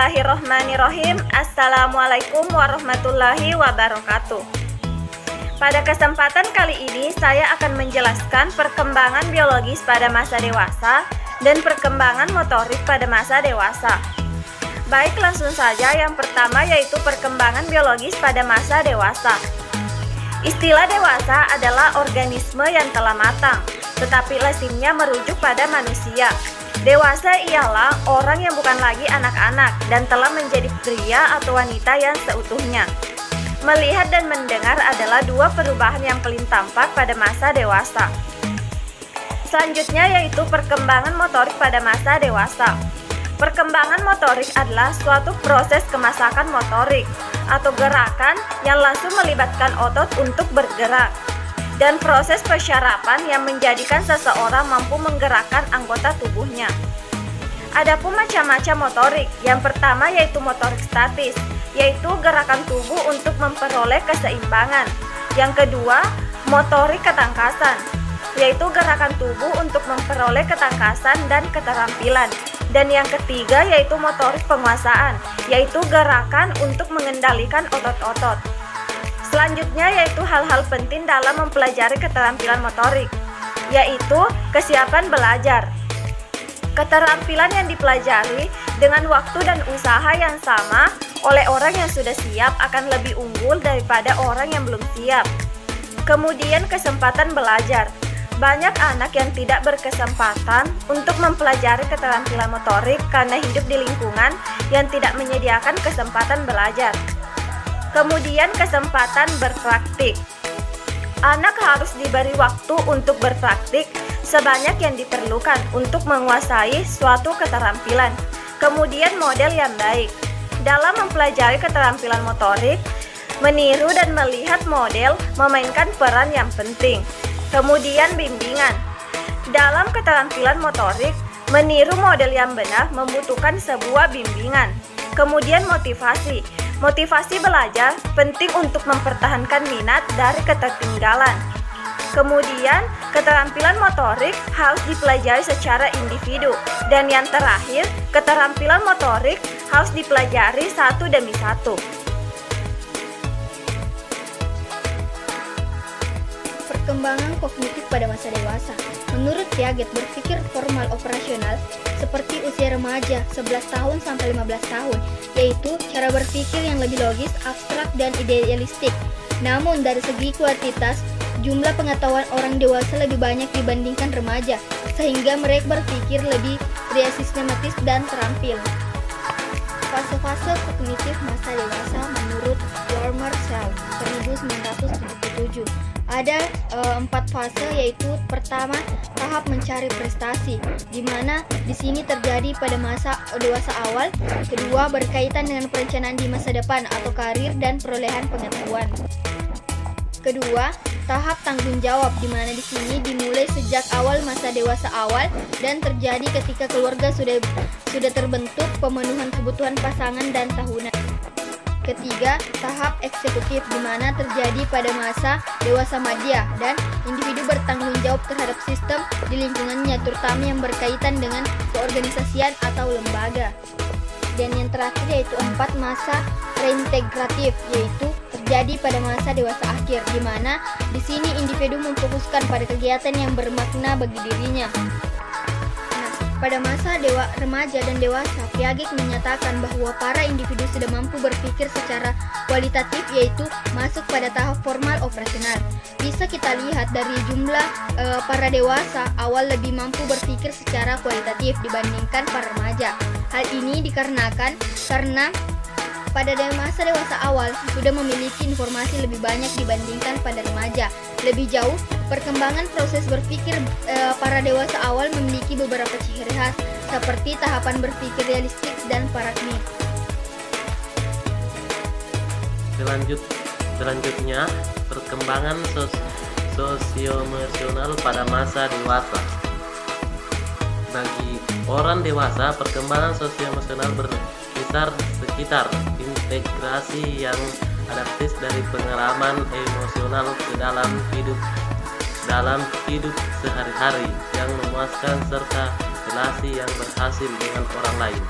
Bismillahirrohmanirrohim. Assalamualaikum warahmatullahi wabarakatuh. Pada kesempatan kali ini saya akan menjelaskan perkembangan biologis pada masa dewasa dan perkembangan motorik pada masa dewasa. Baik, langsung saja. Yang pertama yaitu perkembangan biologis pada masa dewasa. Istilah dewasa adalah organisme yang telah matang, tetapi lazimnya merujuk pada manusia. Dewasa ialah orang yang bukan lagi anak-anak dan telah menjadi pria atau wanita yang seutuhnya. Melihat dan mendengar adalah dua perubahan yang paling tampak pada masa dewasa. Selanjutnya yaitu perkembangan motorik pada masa dewasa. Perkembangan motorik adalah suatu proses kemasakan motorik atau gerakan yang langsung melibatkan otot untuk bergerak, dan proses pensyarapan yang menjadikan seseorang mampu menggerakkan anggota tubuhnya. Adapun macam-macam motorik, yang pertama yaitu motorik statis, yaitu gerakan tubuh untuk memperoleh keseimbangan. Yang kedua, motorik ketangkasan, yaitu gerakan tubuh untuk memperoleh ketangkasan dan keterampilan. Dan yang ketiga yaitu motorik penguasaan, yaitu gerakan untuk mengendalikan otot-otot. Selanjutnya yaitu hal-hal penting dalam mempelajari keterampilan motorik, yaitu kesiapan belajar. Keterampilan yang dipelajari dengan waktu dan usaha yang sama oleh orang yang sudah siap akan lebih unggul daripada orang yang belum siap. Kemudian kesempatan belajar. Banyak anak yang tidak berkesempatan untuk mempelajari keterampilan motorik karena hidup di lingkungan yang tidak menyediakan kesempatan belajar. Kemudian kesempatan berpraktik. Anak harus diberi waktu untuk berpraktik sebanyak yang diperlukan untuk menguasai suatu keterampilan. Kemudian model yang baik. Dalam mempelajari keterampilan motorik, meniru dan melihat model memainkan peran yang penting. Kemudian bimbingan. Dalam keterampilan motorik, meniru model yang benar membutuhkan sebuah bimbingan. Kemudian motivasi. Motivasi belajar penting untuk mempertahankan minat dari ketertinggalan. Kemudian, keterampilan motorik harus dipelajari secara individu. Dan yang terakhir, keterampilan motorik harus dipelajari satu demi satu. Perkembangan kognitif pada masa dewasa. Menurut Piaget, berpikir formal operasional seperti usia remaja 11 tahun sampai 15 tahun, yaitu cara berpikir yang lebih logis, abstrak, dan idealistik. Namun dari segi kuantitas, jumlah pengetahuan orang dewasa lebih banyak dibandingkan remaja, sehingga mereka berpikir lebih sistematis dan terampil. Fase-fase kognitif masa dewasa menurut Warmer Shell 1977. Ada 4 fase, yaitu pertama tahap mencari prestasi, di mana di sini terjadi pada masa dewasa awal. Kedua, berkaitan dengan perencanaan di masa depan atau karir dan perolehan pengetahuan. Kedua, tahap tanggung jawab, di mana di sini dimulai sejak awal masa dewasa awal dan terjadi ketika keluarga sudah terbentuk, pemenuhan kebutuhan pasangan dan tahunan. Ketiga, tahap eksekutif, di mana terjadi pada masa dewasa madya dan individu bertanggung jawab terhadap sistem di lingkungannya, terutama yang berkaitan dengan keorganisasian atau lembaga. Dan yang terakhir yaitu 4, masa reintegratif, yaitu terjadi pada masa dewasa akhir, di mana di sini individu memfokuskan pada kegiatan yang bermakna bagi dirinya. Pada masa remaja dan dewasa, Piaget menyatakan bahwa para individu sudah mampu berpikir secara kualitatif, yaitu masuk pada tahap formal operasional. Bisa kita lihat dari jumlah para dewasa awal lebih mampu berpikir secara kualitatif dibandingkan para remaja. Hal ini dikarenakan karena pada masa dewasa awal sudah memiliki informasi lebih banyak dibandingkan pada remaja. Lebih jauh, perkembangan proses berpikir para dewasa awal memiliki beberapa ciri khas, seperti tahapan berpikir realistik dan pragmatik. Selanjutnya, perkembangan sosioemosional pada masa dewasa. Bagi orang dewasa, perkembangan sosioemosional berkisar sekitar integrasi yang adaptif dari pengalaman emosional ke dalam hidup sehari-hari yang memuaskan serta relasi yang berhasil dengan orang lain.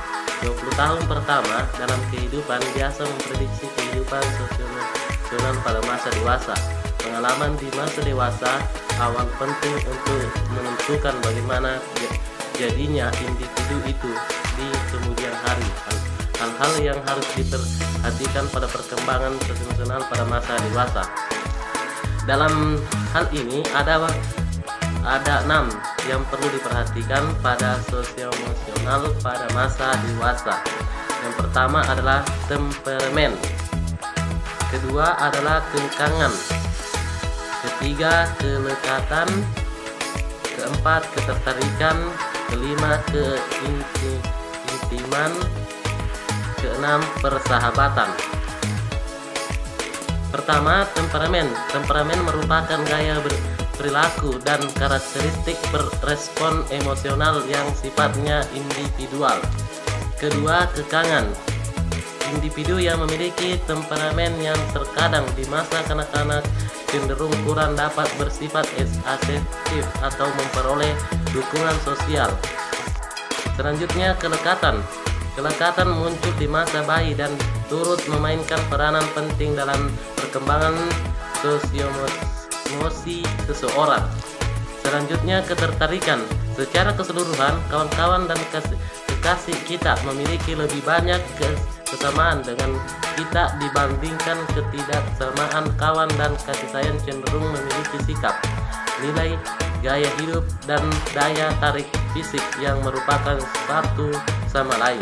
20 tahun pertama dalam kehidupan biasa memprediksi kehidupan sosioemosional pada masa dewasa. Pengalaman di masa dewasa awal penting untuk menentukan bagaimana jadinya individu itu di kemudian hari. Hal-hal yang harus diperhatikan pada perkembangan sosioemosional pada masa dewasa. Dalam hal ini ada 6 yang perlu diperhatikan pada sosioemosional pada masa dewasa. Yang pertama adalah temperamen. Kedua adalah kekangan. Ketiga, kelekatan. Keempat, ketertarikan. Kelima, keintiman. Keenam, persahabatan. Pertama, temperamen. Temperamen merupakan gaya perilaku dan karakteristik berespon emosional yang sifatnya individual. Kedua, kekangan. Individu yang memiliki temperamen yang terkadang di masa kanak-kanak cenderung kurang dapat bersifat asertif atau memperoleh dukungan sosial. Selanjutnya, kelekatan. Kelekatan muncul di masa bayi dan turut memainkan peranan penting dalam perkembangan sosioemosi seseorang. Selanjutnya, ketertarikan. Secara keseluruhan, kawan-kawan dan kekasih kita memiliki lebih banyak kesamaan dengan kita dibandingkan ketidaksamaan. Kawan dan kasih sayang cenderung memiliki sikap, nilai, gaya hidup, dan daya tarik fisik yang merupakan satu sama lain.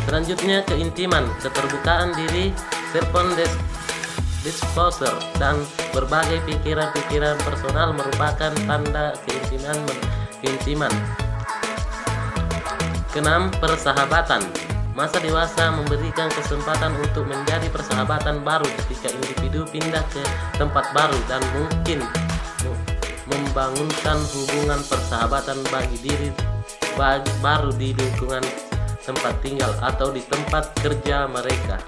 Selanjutnya, keintiman. Keterbukaan diri, self-disclosure, dan berbagai pikiran-pikiran personal merupakan tanda keintiman. Keenam, persahabatan. Masa dewasa memberikan kesempatan untuk menjadi persahabatan baru ketika individu pindah ke tempat baru dan mungkin membangunkan hubungan persahabatan bagi diri baru di lingkungan tempat tinggal atau di tempat kerja mereka.